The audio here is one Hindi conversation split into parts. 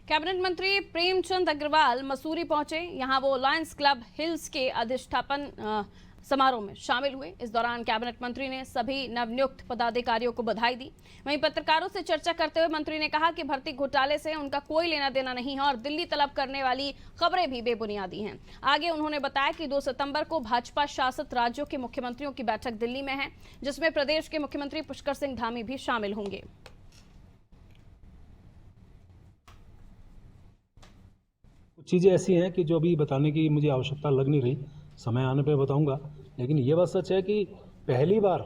कैबिनेट मंत्री प्रेमचंद अग्रवाल मसूरी पहुंचे। यहां वो लायंस क्लब हिल्स के अधिष्ठापन समारोह में शामिल हुए। इस दौरान कैबिनेट मंत्री ने सभी नवनियुक्त पदाधिकारियों को बधाई दी। वहीं पत्रकारों से चर्चा करते हुए मंत्री ने कहा कि भर्ती घोटाले से उनका कोई लेना देना नहीं है और दिल्ली तलब करने वाली खबरें भी बेबुनियादी हैं। आगे उन्होंने बताया कि 2 सितंबर को भाजपा शासित राज्यों के मुख्यमंत्रियों की बैठक दिल्ली में है, जिसमें प्रदेश के मुख्यमंत्री पुष्कर सिंह धामी भी शामिल होंगे। कुछ चीज़ें ऐसी हैं कि जो अभी बताने की मुझे आवश्यकता लग नहीं रही, समय आने पे बताऊंगा। लेकिन ये बात सच है कि पहली बार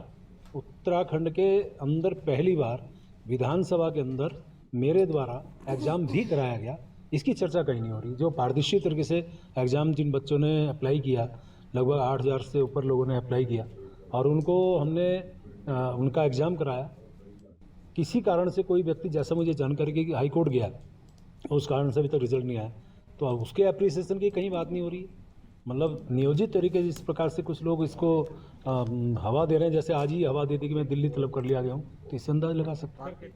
उत्तराखंड के अंदर पहली बार विधानसभा के अंदर मेरे द्वारा एग्ज़ाम भी कराया गया। इसकी चर्चा कहीं नहीं हो रही। जो पारदर्शी तरीके से एग्ज़ाम जिन बच्चों ने अप्लाई किया, लगभग 8,000 से ऊपर लोगों ने अप्लाई किया और उनको हमने उनका एग्ज़ाम कराया। किसी कारण से कोई व्यक्ति, जैसा मुझे जानकारी कि हाई कोर्ट गया, उस कारण से अभी तक रिजल्ट नहीं आया, तो अब उसके अप्रिसिएशन की कहीं बात नहीं हो रही। मतलब नियोजित तरीके से इस प्रकार से कुछ लोग इसको हवा दे रहे हैं, जैसे आज ही हवा दे दी कि मैं दिल्ली तलब कर लिया गया हूँ, तो इससे अंदाज लगा सकते हैं।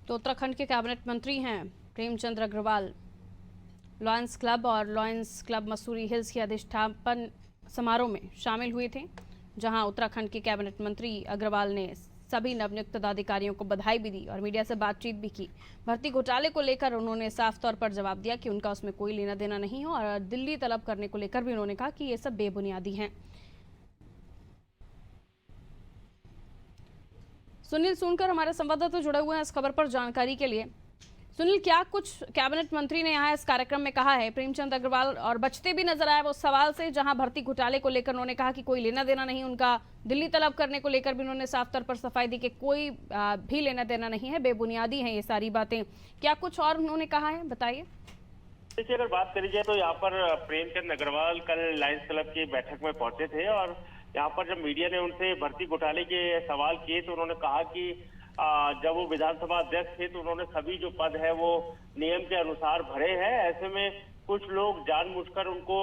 तो उत्तराखंड के कैबिनेट मंत्री हैं प्रेमचंद अग्रवाल। लायंस क्लब और लायंस क्लब मसूरी हिल्स के अधिष्ठापन समारोह में शामिल हुए थे, जहां उत्तराखंड के कैबिनेट मंत्री अग्रवाल ने सभी नवनियुक्त पदाधिकारियों को बधाई भी दी और मीडिया से बातचीत भी की। भर्ती घोटाले को लेकर उन्होंने साफ तौर पर जवाब दिया कि उनका उसमें कोई लेना देना नहीं है और दिल्ली तलब करने को लेकर भी उन्होंने कहा कि ये सब बेबुनियादी हैं। सुनील सूनकर हमारे संवाददाता जुड़े हुए हैं इस खबर पर जानकारी के लिए। सुनील, क्या कुछ कैबिनेट मंत्री ने यहाँ इस कार्यक्रम में कहा है? प्रेमचंद अग्रवाल और बचते भी नजर आए वो सवाल से, जहां भर्ती घोटाले को लेकर उन्होंने कहा कि कोई लेना देना नहीं, उनका दिल्ली तलब करने को लेकर भी उन्होंने साफ तौर पर सफाई दी कि कोई भी लेना देना नहीं है, बेबुनियादी हैं ये सारी बातें। क्या कुछ और उन्होंने कहा है, बताइए। देखिए, अगर बात करी जाए तो यहाँ पर प्रेमचंद अग्रवाल कल लायंस क्लब की बैठक में पहुंचे थे और यहाँ पर जब मीडिया ने उनसे भर्ती घोटाले के सवाल किए तो उन्होंने कहा कि जब वो विधानसभा अध्यक्ष थे तो उन्होंने सभी जो पद है वो नियम के अनुसार भरे हैं। ऐसे में कुछ लोग जानबूझकर उनको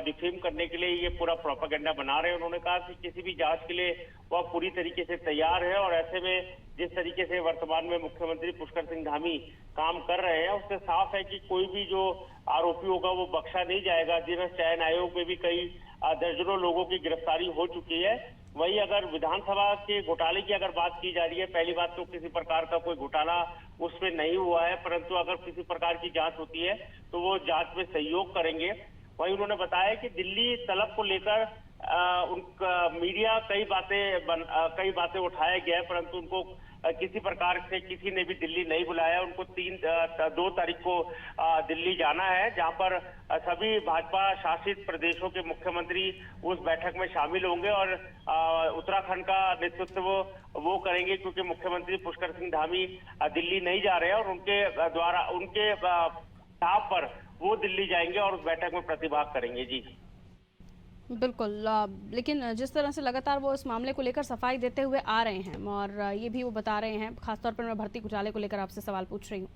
डिफेम करने के लिए ये पूरा प्रोपेगेंडा बना रहे हैं। उन्होंने कहा कि किसी भी जांच के लिए वह पूरी तरीके से तैयार है और ऐसे में जिस तरीके से वर्तमान में मुख्यमंत्री पुष्कर सिंह धामी काम कर रहे हैं, उससे साफ है कि कोई भी जो आरोपी होगा वो बख्शा नहीं जाएगा। जिन्हें चयन आयोग में भी कई दर्जनों लोगों की गिरफ्तारी हो चुकी है। वही अगर विधानसभा के घोटाले की अगर बात की जा रही है, पहली बात तो किसी प्रकार का कोई घोटाला उसमें नहीं हुआ है, परंतु अगर किसी प्रकार की जांच होती है तो वो जांच में सहयोग करेंगे। वही उन्होंने बताया कि दिल्ली तलब को लेकर उनका मीडिया कई बातें उठाया गया है, परंतु उनको किसी प्रकार से किसी ने भी दिल्ली नहीं बुलाया। उनको 2 तारीख को दिल्ली जाना है, जहां पर सभी भाजपा शासित प्रदेशों के मुख्यमंत्री उस बैठक में शामिल होंगे और उत्तराखंड का नेतृत्व वो करेंगे, क्योंकि मुख्यमंत्री पुष्कर सिंह धामी दिल्ली नहीं जा रहे हैं और उनके द्वारा उनके चाप पर वो दिल्ली जाएंगे और उस बैठक में प्रतिभाग करेंगे। जी बिल्कुल, लेकिन जिस तरह से लगातार वो इस मामले को लेकर सफाई देते हुए आ रहे हैं और ये भी वो बता रहे हैं, खासतौर पर मैं भर्ती घोटाले को लेकर आपसे सवाल पूछ रही हूँ,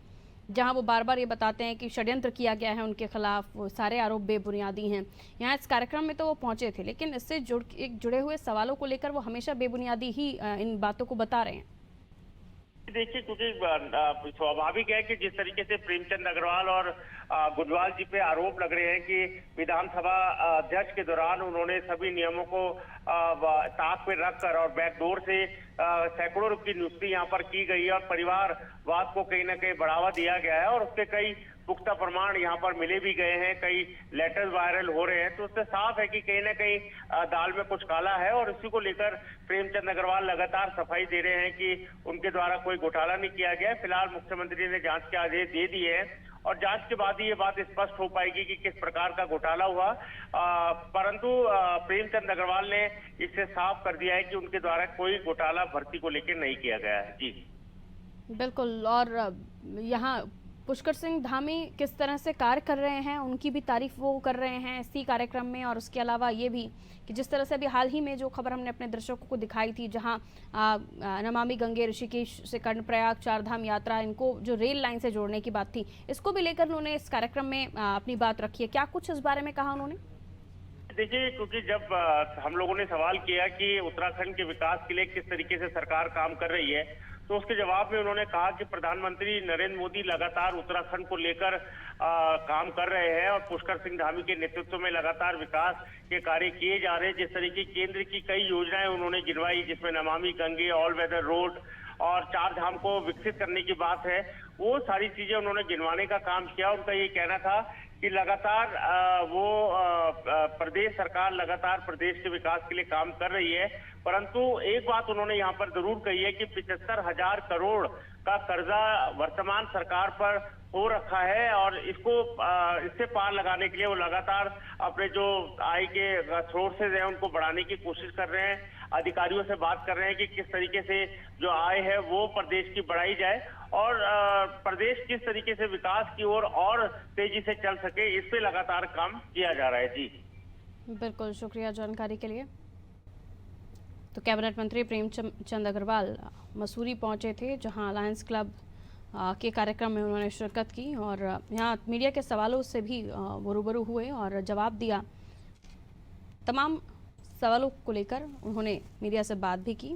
जहां वो बार बार ये बताते हैं कि षड्यंत्र किया गया है उनके खिलाफ, वो सारे आरोप बेबुनियादी हैं। यहाँ इस कार्यक्रम में तो वो पहुंचे थे, लेकिन इससे जुड़े हुए सवालों को लेकर वो हमेशा बेबुनियादी ही इन बातों को बता रहे हैं। देखिए, क्योंकि स्वाभाविक है कि जिस तरीके से प्रेमचंद अग्रवाल और गुजवाल जी पे आरोप लग रहे हैं कि विधानसभा अध्यक्ष के दौरान उन्होंने सभी नियमों को ताक पे रखकर और बैकडोर से सैकड़ों रुपए की नियुक्ति यहाँ पर की गई है और परिवारवाद को कहीं ना कहीं बढ़ावा दिया गया है और उसके कई पुख्ता प्रमाण यहाँ पर मिले भी गए हैं, कई लेटर्स वायरल हो रहे हैं। तो उससे साफ है कि कहीं ना कहीं दाल में कुछ काला है और इसी को लेकर प्रेमचंद अग्रवाल लगातार सफाई दे रहे हैं कि उनके द्वारा कोई घोटाला नहीं किया गया। फिलहाल मुख्यमंत्री ने जांच के आदेश दे दिए हैं और जांच के बाद ही ये बात स्पष्ट हो पाएगी कि किस प्रकार का घोटाला हुआ। परंतु प्रेमचंद अग्रवाल ने इससे साफ कर दिया है कि उनके द्वारा कोई घोटाला भर्ती को लेकर नहीं किया गया है। जी बिल्कुल, और यहाँ पुष्कर सिंह धामी किस तरह से कार्य कर रहे हैं उनकी भी तारीफ वो कर रहे हैं इसी कार्यक्रम में, और उसके अलावा ये भी कि जिस तरह से अभी हाल ही में जो खबर हमने अपने दर्शकों को दिखाई थी, जहां नमामि गंगे ऋषिकेश से कर्णप्रयाग 4 धाम यात्रा, इनको जो रेल लाइन से जोड़ने की बात थी, इसको भी लेकर उन्होंने इस कार्यक्रम में अपनी बात रखी है। क्या कुछ इस बारे में कहा उन्होंने? देखिए, क्योंकि जब हम लोगों ने सवाल किया कि उत्तराखंड के विकास के लिए किस तरीके से सरकार काम कर रही है, तो उसके जवाब में उन्होंने कहा कि प्रधानमंत्री नरेंद्र मोदी लगातार उत्तराखंड को लेकर काम कर रहे हैं और पुष्कर सिंह धामी के नेतृत्व में लगातार विकास के कार्य किए जा रहे हैं। जिस तरीके केंद्र की कई योजनाएं उन्होंने गिनवाई, जिसमें Namami Gange, all weather road और 4 धाम को विकसित करने की बात है, वो सारी चीजें उन्होंने गिनवाने का काम किया। उनका ये कहना था कि लगातार प्रदेश सरकार लगातार प्रदेश के विकास के लिए काम कर रही है, परंतु एक बात उन्होंने यहाँ पर जरूर कही है कि 75,000 करोड़ का कर्जा वर्तमान सरकार पर हो रखा है और इससे पार लगाने के लिए वो लगातार अपने जो आय के सोर्सेज हैं उनको बढ़ाने की कोशिश कर रहे हैं। अधिकारियों से बात कर रहे हैं कि किस तरीके से जो आय है वो प्रदेश की बढ़ाई जाए और प्रदेश किस तरीके से विकास की ओर और तेजी से चल सके, इस पे लगातार काम किया जा रहा है। जी बिल्कुल, शुक्रिया जानकारी के लिए। तो कैबिनेट मंत्री प्रेमचंद अग्रवाल मसूरी पहुंचे थे, जहां लायंस क्लब के कार्यक्रम में उन्होंने शिरकत की और यहाँ मीडिया के सवालों से भी वो रूबरू हुए और जवाब दिया। तमाम सवालों को लेकर उन्होंने मीडिया से बात भी की।